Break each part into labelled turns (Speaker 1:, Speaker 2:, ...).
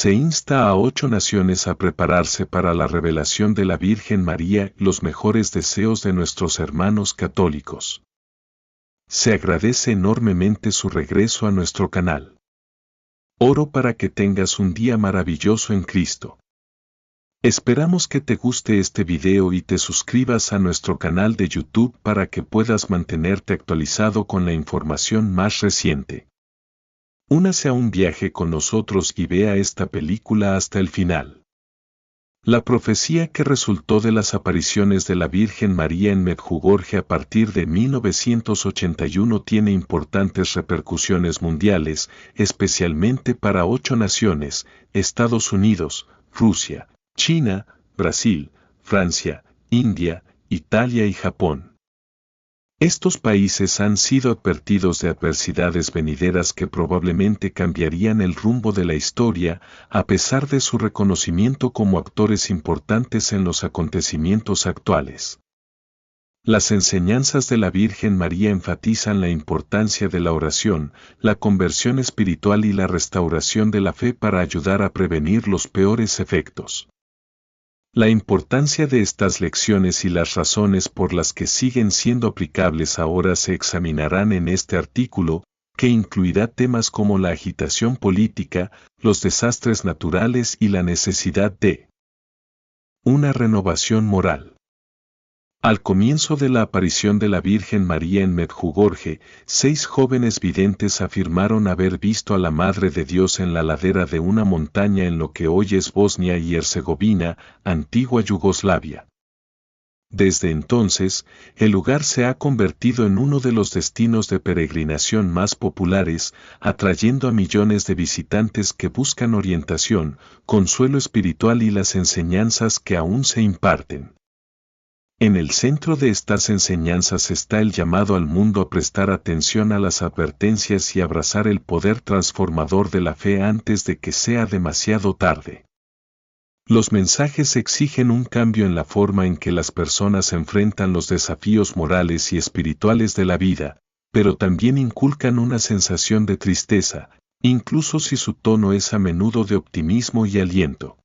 Speaker 1: Se insta a 8 naciones a prepararse para la revelación de la Virgen María. Los mejores deseos de nuestros hermanos católicos. Se agradece enormemente su regreso a nuestro canal. Oro para que tengas un día maravilloso en Cristo. Esperamos que te guste este video y te suscribas a nuestro canal de YouTube para que puedas mantenerte actualizado con la información más reciente. Únase a un viaje con nosotros y vea esta película hasta el final. La profecía que resultó de las apariciones de la Virgen María en Medjugorje a partir de 1981 tiene importantes repercusiones mundiales, especialmente para 8 naciones: Estados Unidos, Rusia, China, Brasil, Francia, India, Italia y Japón. Estos países han sido advertidos de adversidades venideras que probablemente cambiarían el rumbo de la historia, a pesar de su reconocimiento como actores importantes en los acontecimientos actuales. Las enseñanzas de la Virgen María enfatizan la importancia de la oración, la conversión espiritual y la restauración de la fe para ayudar a prevenir los peores efectos. La importancia de estas lecciones y las razones por las que siguen siendo aplicables ahora se examinarán en este artículo, que incluirá temas como la agitación política, los desastres naturales y la necesidad de una renovación moral. Al comienzo de la aparición de la Virgen María en Medjugorje, 6 jóvenes videntes afirmaron haber visto a la Madre de Dios en la ladera de una montaña en lo que hoy es Bosnia y Herzegovina, antigua Yugoslavia. Desde entonces, el lugar se ha convertido en uno de los destinos de peregrinación más populares, atrayendo a millones de visitantes que buscan orientación, consuelo espiritual y las enseñanzas que aún se imparten. En el centro de estas enseñanzas está el llamado al mundo a prestar atención a las advertencias y abrazar el poder transformador de la fe antes de que sea demasiado tarde. Los mensajes exigen un cambio en la forma en que las personas enfrentan los desafíos morales y espirituales de la vida, pero también inculcan una sensación de tristeza, incluso si su tono es a menudo de optimismo y aliento.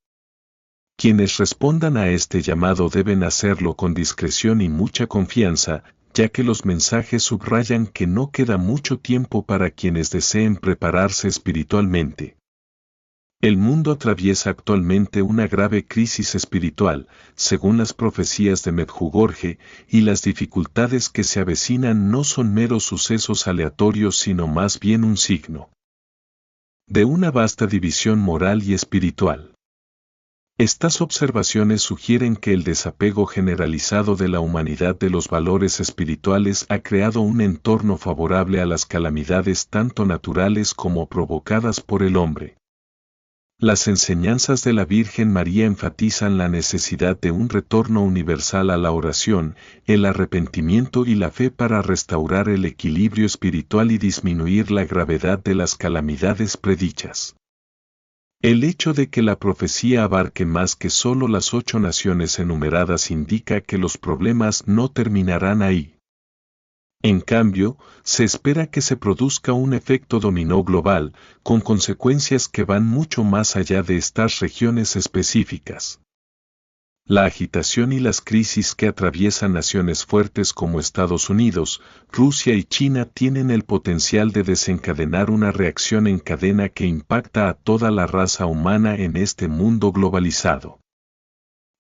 Speaker 1: Quienes respondan a este llamado deben hacerlo con discreción y mucha confianza, ya que los mensajes subrayan que no queda mucho tiempo para quienes deseen prepararse espiritualmente. El mundo atraviesa actualmente una grave crisis espiritual, según las profecías de Medjugorje, y las dificultades que se avecinan no son meros sucesos aleatorios sino más bien un signo de una vasta división moral y espiritual. Estas observaciones sugieren que el desapego generalizado de la humanidad de los valores espirituales ha creado un entorno favorable a las calamidades tanto naturales como provocadas por el hombre. Las enseñanzas de la Virgen María enfatizan la necesidad de un retorno universal a la oración, el arrepentimiento y la fe para restaurar el equilibrio espiritual y disminuir la gravedad de las calamidades predichas. El hecho de que la profecía abarque más que solo las 8 naciones enumeradas indica que los problemas no terminarán ahí. En cambio, se espera que se produzca un efecto dominó global, con consecuencias que van mucho más allá de estas regiones específicas. La agitación y las crisis que atraviesan naciones fuertes como Estados Unidos, Rusia y China tienen el potencial de desencadenar una reacción en cadena que impacta a toda la raza humana en este mundo globalizado.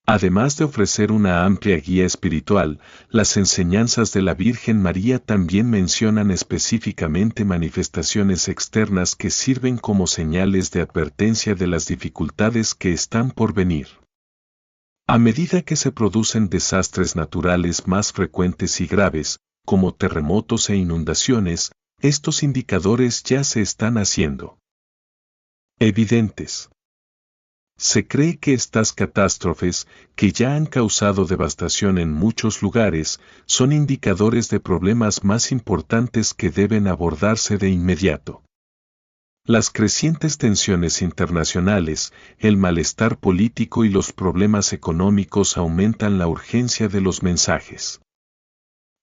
Speaker 1: Además de ofrecer una amplia guía espiritual, las enseñanzas de la Virgen María también mencionan específicamente manifestaciones externas que sirven como señales de advertencia de las dificultades que están por venir. A medida que se producen desastres naturales más frecuentes y graves, como terremotos e inundaciones, estos indicadores ya se están haciendo evidentes. Se cree que estas catástrofes, que ya han causado devastación en muchos lugares, son indicadores de problemas más importantes que deben abordarse de inmediato. Las crecientes tensiones internacionales, el malestar político y los problemas económicos aumentan la urgencia de los mensajes.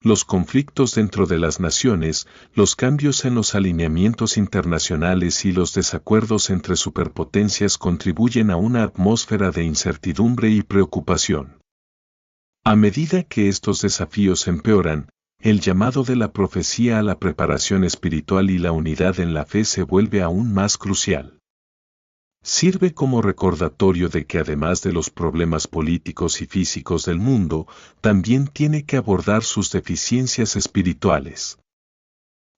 Speaker 1: Los conflictos dentro de las naciones, los cambios en los alineamientos internacionales y los desacuerdos entre superpotencias contribuyen a una atmósfera de incertidumbre y preocupación. A medida que estos desafíos empeoran, el llamado de la profecía a la preparación espiritual y la unidad en la fe se vuelve aún más crucial. Sirve como recordatorio de que además de los problemas políticos y físicos del mundo, también tiene que abordar sus deficiencias espirituales.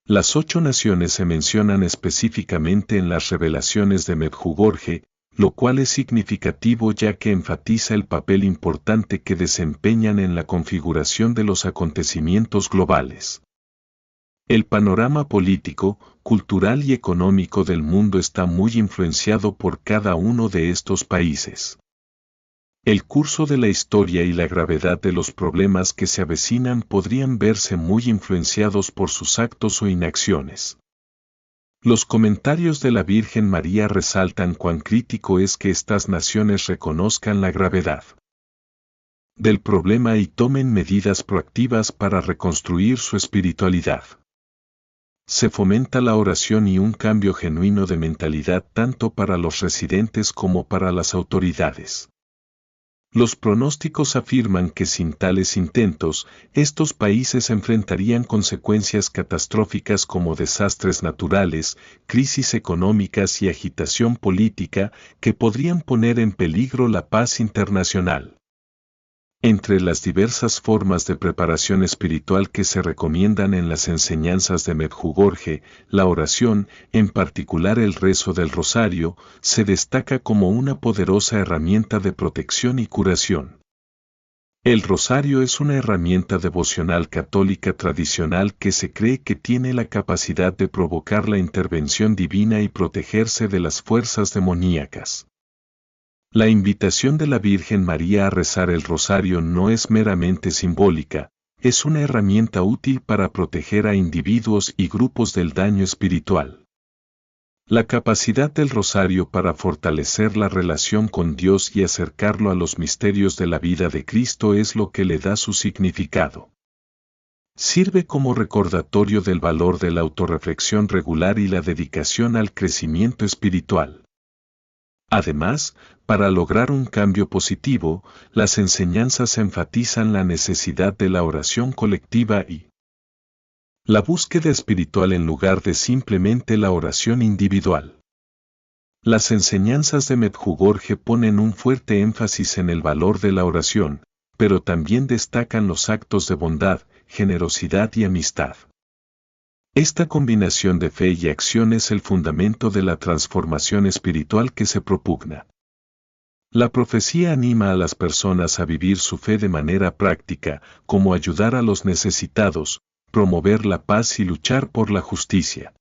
Speaker 1: Las 8 naciones se mencionan específicamente en las revelaciones de Medjugorje, lo cual es significativo ya que enfatiza el papel importante que desempeñan en la configuración de los acontecimientos globales. El panorama político, cultural y económico del mundo está muy influenciado por cada uno de estos países. El curso de la historia y la gravedad de los problemas que se avecinan podrían verse muy influenciados por sus actos o inacciones. Los comentarios de la Virgen María resaltan cuán crítico es que estas naciones reconozcan la gravedad del problema y tomen medidas proactivas para reconstruir su espiritualidad. Se fomenta la oración y un cambio genuino de mentalidad tanto para los residentes como para las autoridades. Los pronósticos afirman que sin tales intentos, estos países enfrentarían consecuencias catastróficas como desastres naturales, crisis económicas y agitación política que podrían poner en peligro la paz internacional. Entre las diversas formas de preparación espiritual que se recomiendan en las enseñanzas de Medjugorje, la oración, en particular el rezo del rosario, se destaca como una poderosa herramienta de protección y curación. El rosario es una herramienta devocional católica tradicional que se cree que tiene la capacidad de provocar la intervención divina y protegerse de las fuerzas demoníacas. La invitación de la Virgen María a rezar el rosario no es meramente simbólica, es una herramienta útil para proteger a individuos y grupos del daño espiritual. La capacidad del rosario para fortalecer la relación con Dios y acercarlo a los misterios de la vida de Cristo es lo que le da su significado. Sirve como recordatorio del valor de la autorreflexión regular y la dedicación al crecimiento espiritual. Además, para lograr un cambio positivo, las enseñanzas enfatizan la necesidad de la oración colectiva y la búsqueda espiritual en lugar de simplemente la oración individual. Las enseñanzas de Medjugorje ponen un fuerte énfasis en el valor de la oración, pero también destacan los actos de bondad, generosidad y amistad. Esta combinación de fe y acción es el fundamento de la transformación espiritual que se propugna. La profecía anima a las personas a vivir su fe de manera práctica, como ayudar a los necesitados, promover la paz y luchar por la justicia.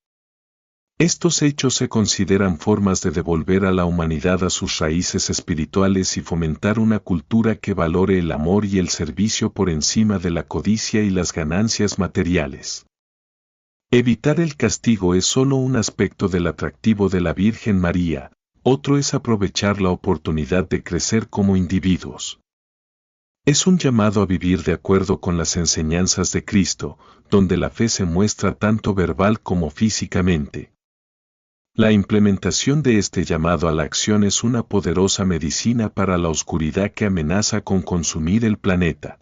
Speaker 1: Estos hechos se consideran formas de devolver a la humanidad a sus raíces espirituales y fomentar una cultura que valore el amor y el servicio por encima de la codicia y las ganancias materiales. Evitar el castigo es solo un aspecto del atractivo de la Virgen María, otro es aprovechar la oportunidad de crecer como individuos. Es un llamado a vivir de acuerdo con las enseñanzas de Cristo, donde la fe se muestra tanto verbal como físicamente. La implementación de este llamado a la acción es una poderosa medicina para la oscuridad que amenaza con consumir el planeta.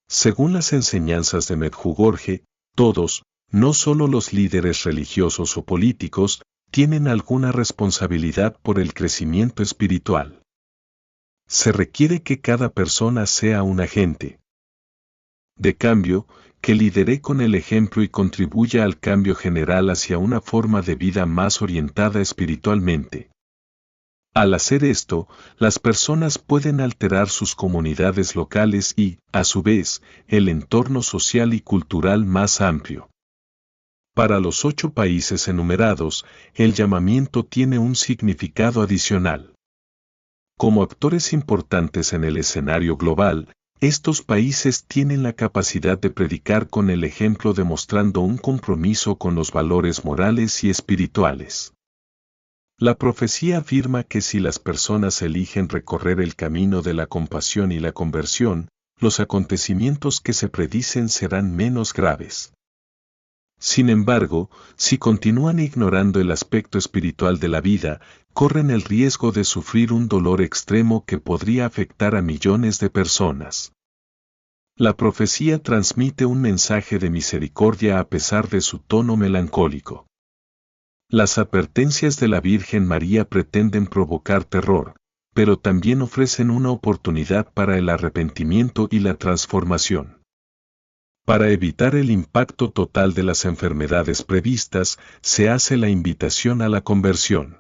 Speaker 1: Según las enseñanzas de Medjugorje, todos, no solo los líderes religiosos o políticos, tienen alguna responsabilidad por el crecimiento espiritual. Se requiere que cada persona sea un agente de cambio, que lidere con el ejemplo y contribuya al cambio general hacia una forma de vida más orientada espiritualmente. Al hacer esto, las personas pueden alterar sus comunidades locales y, a su vez, el entorno social y cultural más amplio. Para los 8 países enumerados, el llamamiento tiene un significado adicional. Como actores importantes en el escenario global, estos países tienen la capacidad de predicar con el ejemplo demostrando un compromiso con los valores morales y espirituales. La profecía afirma que si las personas eligen recorrer el camino de la compasión y la conversión, los acontecimientos que se predicen serán menos graves. Sin embargo, si continúan ignorando el aspecto espiritual de la vida, corren el riesgo de sufrir un dolor extremo que podría afectar a millones de personas. La profecía transmite un mensaje de misericordia a pesar de su tono melancólico. Las advertencias de la Virgen María pretenden provocar terror, pero también ofrecen una oportunidad para el arrepentimiento y la transformación. Para evitar el impacto total de las enfermedades previstas, se hace la invitación a la conversión.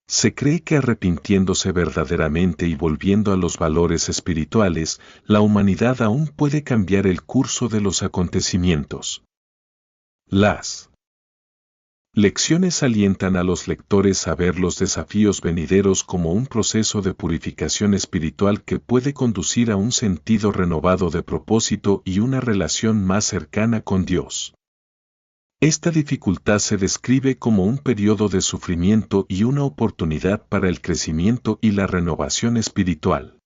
Speaker 1: Se cree que arrepintiéndose verdaderamente y volviendo a los valores espirituales, la humanidad aún puede cambiar el curso de los acontecimientos. Las lecciones alientan a los lectores a ver los desafíos venideros como un proceso de purificación espiritual que puede conducir a un sentido renovado de propósito y una relación más cercana con Dios. Esta dificultad se describe como un periodo de sufrimiento y una oportunidad para el crecimiento y la renovación espiritual.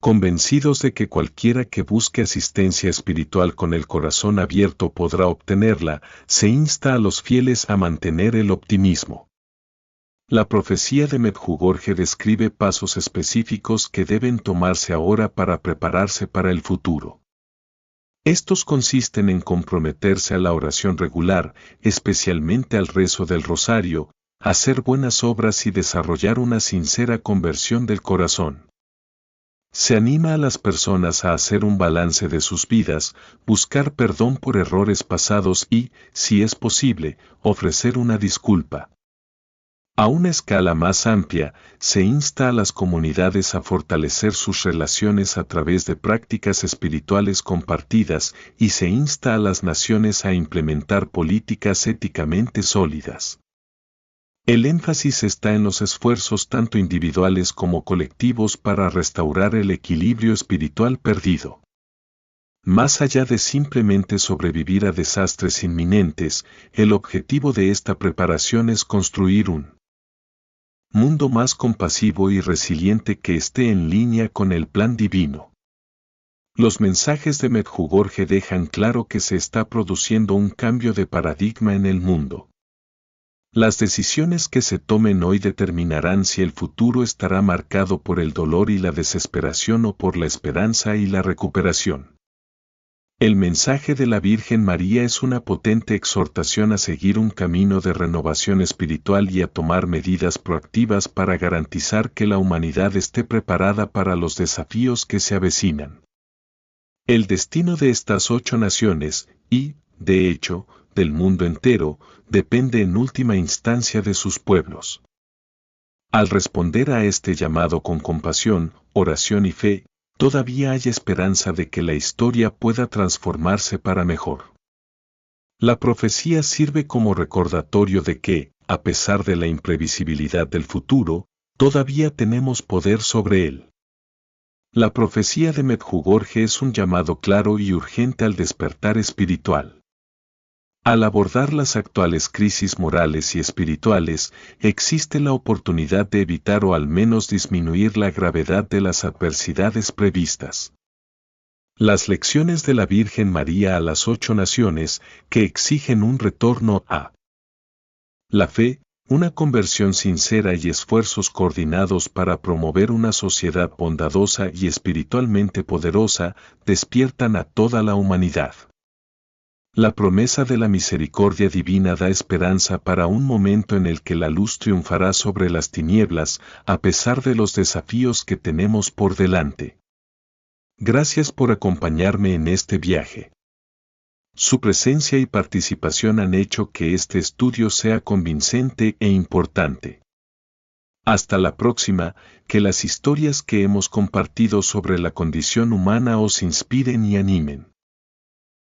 Speaker 1: Convencidos de que cualquiera que busque asistencia espiritual con el corazón abierto podrá obtenerla, se insta a los fieles a mantener el optimismo. La profecía de Medjugorje describe pasos específicos que deben tomarse ahora para prepararse para el futuro. Estos consisten en comprometerse a la oración regular, especialmente al rezo del rosario, hacer buenas obras y desarrollar una sincera conversión del corazón. Se anima a las personas a hacer un balance de sus vidas, buscar perdón por errores pasados y, si es posible, ofrecer una disculpa. A una escala más amplia, se insta a las comunidades a fortalecer sus relaciones a través de prácticas espirituales compartidas y se insta a las naciones a implementar políticas éticamente sólidas. El énfasis está en los esfuerzos tanto individuales como colectivos para restaurar el equilibrio espiritual perdido. Más allá de simplemente sobrevivir a desastres inminentes, el objetivo de esta preparación es construir un mundo más compasivo y resiliente que esté en línea con el plan divino. Los mensajes de Medjugorje dejan claro que se está produciendo un cambio de paradigma en el mundo. Las decisiones que se tomen hoy determinarán si el futuro estará marcado por el dolor y la desesperación o por la esperanza y la recuperación. El mensaje de la Virgen María es una potente exhortación a seguir un camino de renovación espiritual y a tomar medidas proactivas para garantizar que la humanidad esté preparada para los desafíos que se avecinan. El destino de estas 8 naciones, y, de hecho, del mundo entero, depende en última instancia de sus pueblos. Al responder a este llamado con compasión, oración y fe, todavía hay esperanza de que la historia pueda transformarse para mejor. La profecía sirve como recordatorio de que, a pesar de la imprevisibilidad del futuro, todavía tenemos poder sobre él. La profecía de Medjugorje es un llamado claro y urgente al despertar espiritual. Al abordar las actuales crisis morales y espirituales, existe la oportunidad de evitar o al menos disminuir la gravedad de las adversidades previstas. Las lecciones de la Virgen María a las 8 naciones, que exigen un retorno a la fe, una conversión sincera y esfuerzos coordinados para promover una sociedad bondadosa y espiritualmente poderosa, despiertan a toda la humanidad. La promesa de la misericordia divina da esperanza para un momento en el que la luz triunfará sobre las tinieblas, a pesar de los desafíos que tenemos por delante. Gracias por acompañarme en este viaje. Su presencia y participación han hecho que este estudio sea convincente e importante. Hasta la próxima, que las historias que hemos compartido sobre la condición humana os inspiren y animen.